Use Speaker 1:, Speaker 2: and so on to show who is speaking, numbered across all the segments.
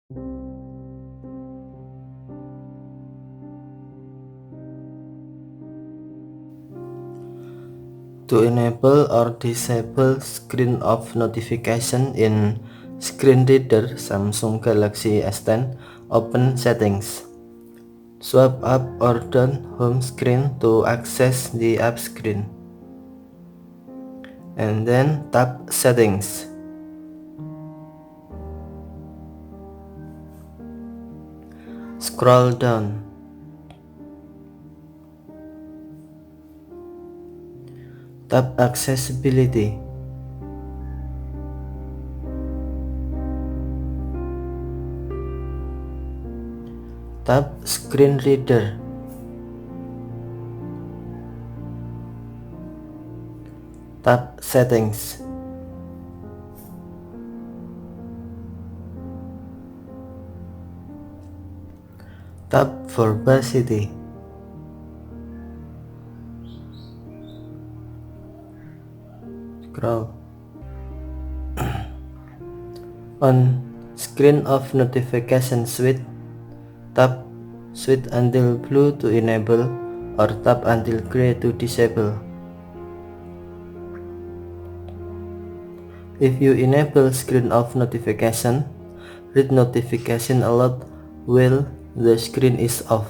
Speaker 1: To enable or disable screen off notification in screen reader Samsung Galaxy S10, open Settings. Swipe up or down home screen to access the app screen, and then tap Settings. Scroll down. Tap Accessibility. Tap Screen Reader. Tap Settings. Tap Verbosity. Scroll. On screen of notification switch, tap switch until blue to enable or tap until gray to disable. If you enable screen off notification, read notification alert while the screen is off.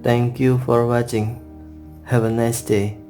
Speaker 1: Thank you for watching. Have a nice day.